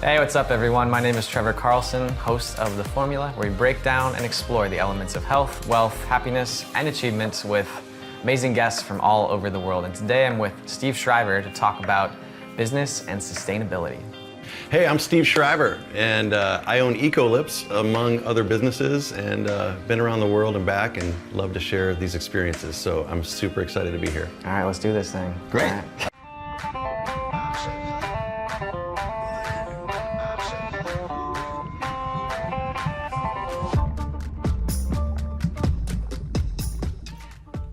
Hey, what's up everyone? My name is Trevor Carlson, host of The Formula, where we break down and explore the elements of health, wealth, happiness, and achievements with amazing guests from all over the world. And today I'm with Steve Shriver to talk about business and sustainability. Hey, I'm Steve Shriver, and I own Ecolips, among other businesses, and been around the world and back, and love to share these experiences. So I'm super excited to be here. All right, let's do this thing. Great.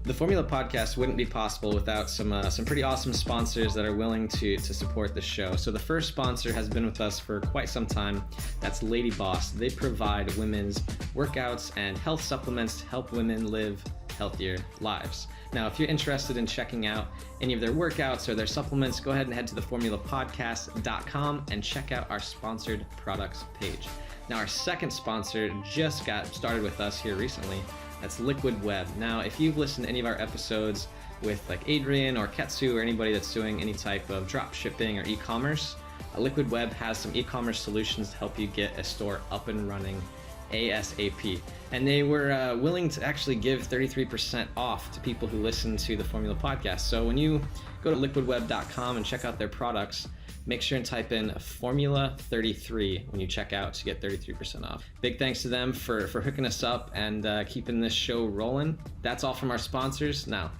The Formula Podcast wouldn't be possible without some pretty awesome sponsors that are willing to support the show. So the first sponsor has been with us for quite some time. That's Lady Boss. They provide women's workouts and health supplements to help women live healthier lives. Now, if you're interested in checking out any of their workouts or their supplements, go ahead and head to theformulapodcast.com and check out our sponsored products page. Now, our second sponsor just got started with us here recently. That's Liquid Web. Now, if you've listened to any of our episodes with like Adrian or Ketsu or anybody that's doing any type of drop shipping or e-commerce, Liquid Web has some e-commerce solutions to help you get a store up and running ASAP. And they were willing to actually give 33% off to people who listen to the Formula Podcast. So when you go to liquidweb.com and check out their products, make sure and type in Formula 33 when you check out to get 33% off. Big thanks to them for hooking us up and keeping this show rolling. That's all from our sponsors. Now,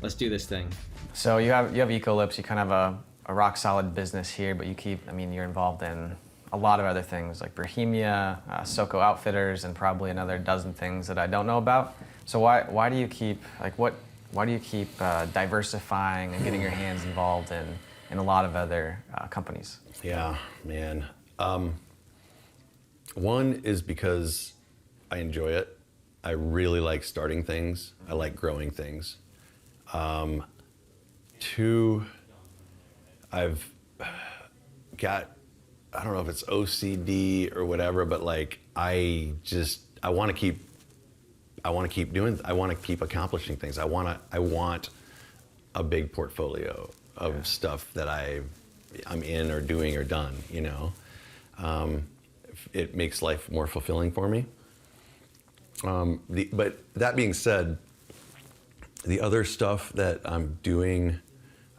let's do this thing. So you have Ecolips, you kind of have a rock solid business here, but you're involved in a lot of other things like Brewhemia, Soko Outfitters, and probably another dozen things that I don't know about. So why do you keep diversifying and getting your hands involved in a lot of other companies? Yeah, man. One is because I enjoy it. I really like starting things. I like growing things. Two, I've got, I don't know if it's OCD or whatever, but like I want to keep accomplishing things. I want a big portfolio of stuff that I'm in or doing or done, you know. It makes life more fulfilling for me. But that being said, the other stuff that I'm doing,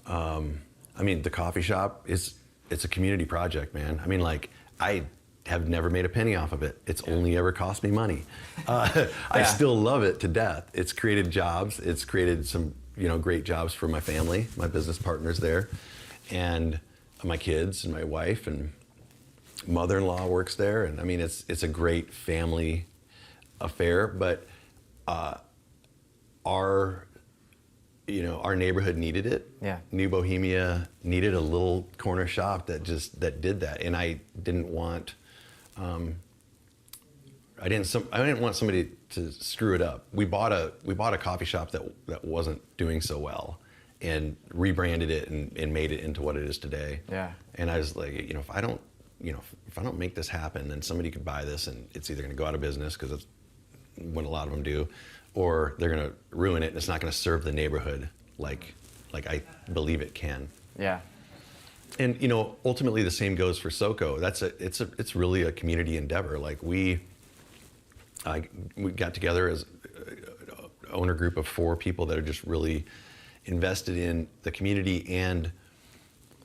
the coffee shop it's a community project, man. I mean, like, I have never made a penny off of it. It's only ever cost me money. I still love it to death. It's created jobs. It's created some, great jobs for my family, my business partners there, and my kids and my wife and mother-in-law works there. And I mean, it's a great family affair, but our neighborhood needed it. Yeah. Newbo needed a little corner shop that did that. And I didn't want, I didn't want somebody to screw it up. We bought a coffee shop that wasn't doing so well and rebranded it and made it into what it is today. Yeah. And I was like, if I don't make this happen, then somebody could buy this and it's either going to go out of business, because that's what a lot of them do, or they're going to ruin it and it's not going to serve the neighborhood like I believe it can. Yeah. And ultimately the same goes for Soko. It's really a community endeavor. Like we got together as an owner group of 4 people that are just really invested in the community and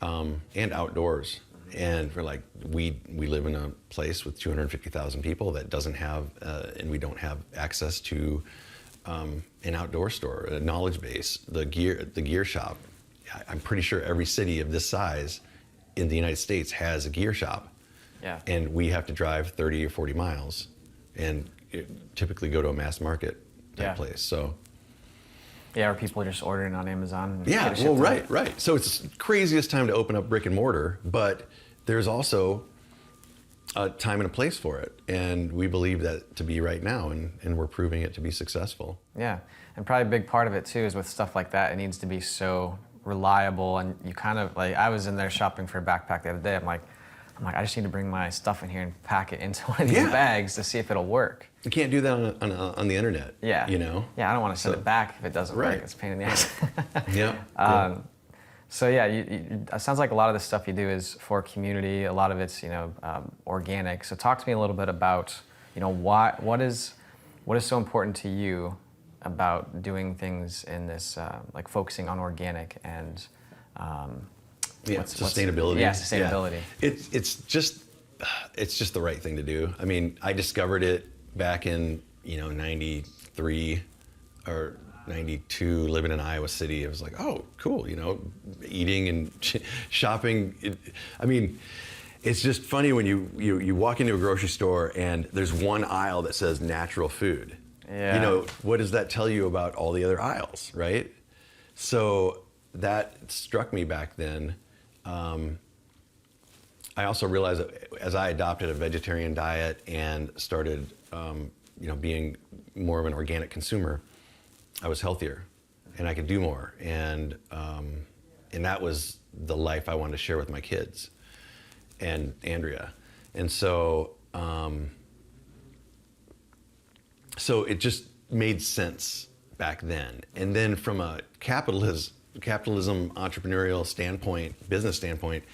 outdoors. And we're like, we live in a place with 250,000 people that doesn't have, and we don't have access to an outdoor store, a knowledge base, the gear shop. I'm pretty sure every city of this size in the United States has a gear shop. Yeah. And we have to drive 30 or 40 miles and typically go to a mass market type place. So. Yeah, or people are just ordering on Amazon. Yeah, well, right. So it's the craziest time to open up brick and mortar, but there's also a time and a place for it. And we believe that to be right now, and we're proving it to be successful. Yeah, and probably a big part of it too is with stuff like that, it needs to be so reliable. And you kind of, like, I was in there shopping for a backpack the other day. I'm like, I just need to bring my stuff in here and pack it into one of these bags to see if it'll work. You can't do that on the internet. Yeah. Yeah, I don't want to send it back if it doesn't work. It's a pain in the ass. Yeah. So yeah, it sounds like a lot of the stuff you do is for community. A lot of it's organic. So talk to me a little bit about what is so important to you about doing things in this like focusing on organic and sustainability. Sustainability. Yeah. It's just the right thing to do. I mean, I discovered it back in 93 or 92, living in Iowa City. I was like, oh, cool, eating and shopping. It's just funny when you walk into a grocery store and there's one aisle that says natural food. Yeah. What does that tell you about all the other aisles, right? So that struck me back then. I also realized that as I adopted a vegetarian diet and started, being more of an organic consumer, I was healthier and I could do more. And that was the life I wanted to share with my kids and Andrea. And so it just made sense back then. And then from a capitalism entrepreneurial standpoint, business standpoint,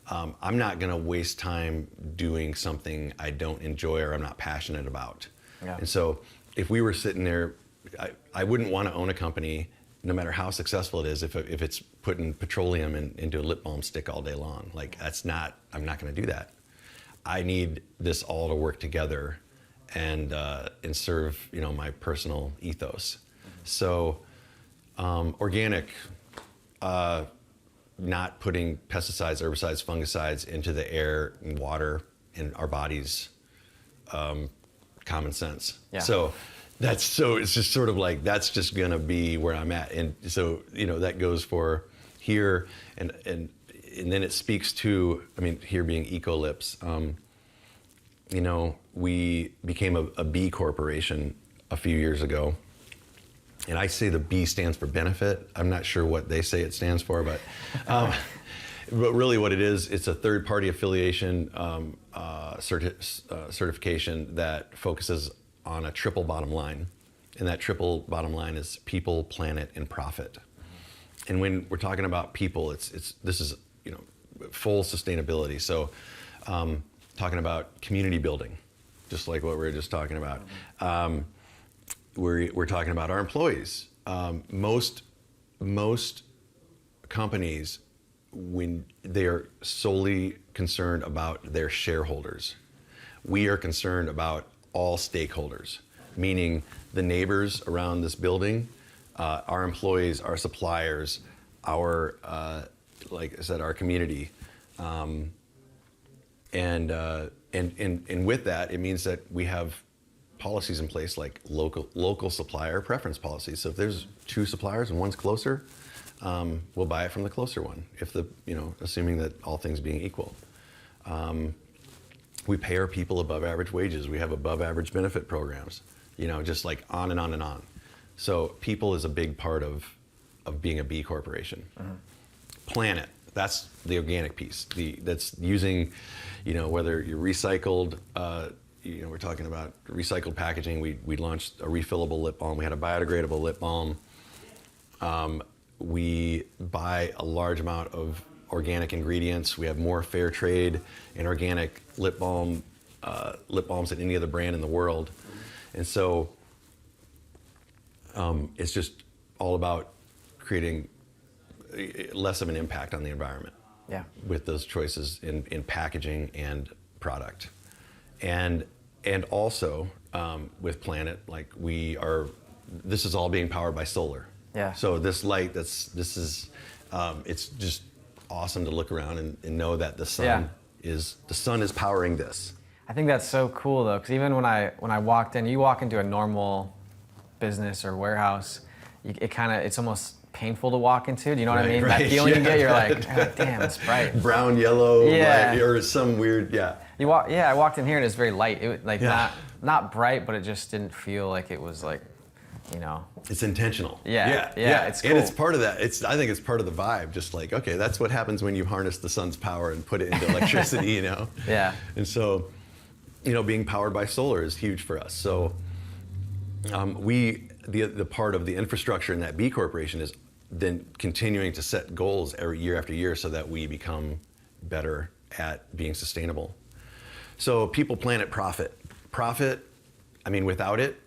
I'm not going to waste time doing something I don't enjoy or I'm not passionate about. Yeah. And so if we were sitting there, I wouldn't want to own a company, no matter how successful it is, if it's putting petroleum into a lip balm stick all day long. Like I'm not going to do that. I need this all to work together and serve my personal ethos. So organic, not putting pesticides, herbicides, fungicides into the air and water in our bodies, common sense. Yeah. So it's just sort of like, that's just gonna be where I'm at. And so, that goes for here and then it speaks to, here being Eco Lips, we became a B corporation a few years ago. And I say the B stands for benefit. I'm not sure what they say it stands for, but really what it is, it's a third-party affiliation certification that focuses on a triple bottom line. And that triple bottom line is people, planet, and profit. And when we're talking about people, this is full sustainability. So talking about community building, just like what we were just talking about. We're talking about our employees. Most companies, when they are solely concerned about their shareholders, we are concerned about all stakeholders, meaning the neighbors around this building, our employees, our suppliers, our, like I said, our community. And with that, it means that we have policies in place like local supplier preference policies. So if there's two suppliers and one's closer, we'll buy it from the closer one, assuming that all things being equal. We pay our people above average wages. We have above average benefit programs, just like on and on and on. So people is a big part of being a B corporation. Mm-hmm. Planet, that's the organic piece. That's using, whether you're recycled, we're talking about recycled packaging. We launched a refillable lip balm. We had a biodegradable lip balm. We buy a large amount of organic ingredients. We have more Fairtrade and organic lip balms than any other brand in the world. And so it's just all about creating less of an impact on the environment. Yeah. With those choices in packaging and product. And also with Planet, like this is all being powered by solar. Yeah. So this light, it's just awesome to look around and know that the sun is powering this. I think that's so cool though, because even when I walked in, you walk into a normal business or warehouse, it's almost painful to walk into. Do you know what I mean? Right. That feeling you get, you're like, oh, damn, it's bright. Brown, yellow, yeah. light, or some weird, yeah. I walked in here and it's very light. It was not bright, but it just didn't feel like it was like, It's intentional. Yeah. It's cool. And it's part of that. I think it's part of the vibe. Just like, okay, that's what happens when you harness the sun's power and put it into electricity, Yeah. And so, being powered by solar is huge for us. So, the part of the infrastructure in that B corporation is then continuing to set goals every year after year so that we become better at being sustainable. So people, planet, profit. Profit, I mean, without it,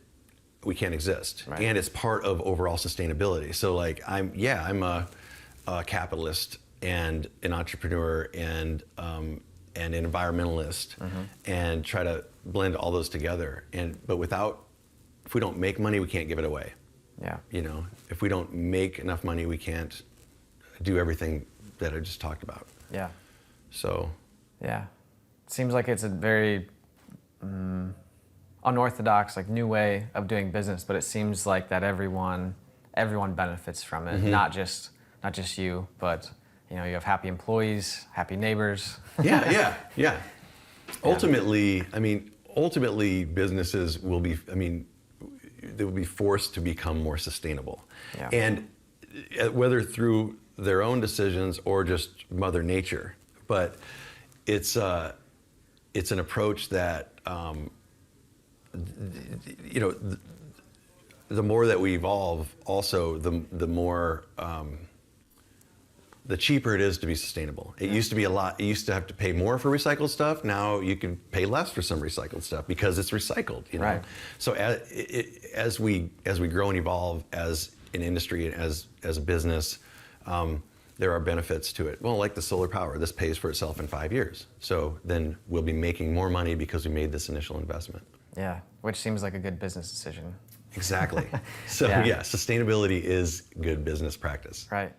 we can't exist. Right. And it's part of overall sustainability. So like, I'm a capitalist and an entrepreneur and an environmentalist, and try to blend all those together. But if we don't make money, we can't give it away. Yeah. You know, if we don't make enough money, we can't do everything that I just talked about. Yeah. So. Yeah. It seems like it's a very unorthodox, like new way of doing business, but it seems like that everyone benefits from it, not just you, but you know, you have happy employees, happy neighbors. Yeah. Ultimately, businesses will be, they will be forced to become more sustainable. Yeah. And whether through their own decisions or just Mother Nature, but it's an approach that, you know, the more that we evolve, also the more, the cheaper it is to be sustainable. It used to be you used to have to pay more for recycled stuff. Now you can pay less for some recycled stuff because it's recycled, you know? Right. So as we grow and evolve as an industry and as a business, there are benefits to it. Well, like the solar power, this pays for itself in 5 years. So then we'll be making more money because we made this initial investment. Yeah, which seems like a good business decision. Exactly. So yeah, sustainability is good business practice. Right.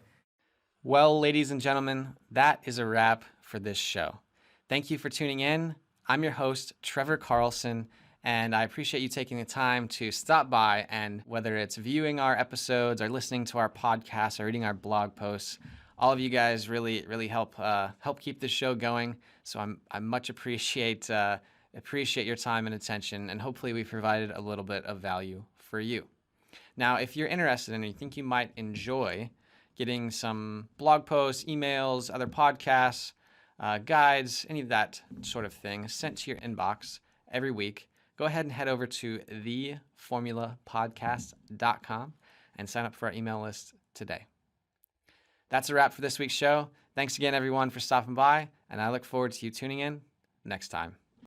Well, ladies and gentlemen, that is a wrap for this show. Thank you for tuning in. I'm your host, Trevor Carlson, and I appreciate you taking the time to stop by, and whether it's viewing our episodes or listening to our podcast or reading our blog posts, all of you guys really help keep this show going. So I much appreciate your time and attention, and hopefully we provided a little bit of value for you. Now, if you're interested and you think you might enjoy getting some blog posts, emails, other podcasts, guides, any of that sort of thing sent to your inbox every week, go ahead and head over to theformulapodcast.com and sign up for our email list today. That's a wrap for this week's show. Thanks again, everyone, for stopping by, and I look forward to you tuning in next time.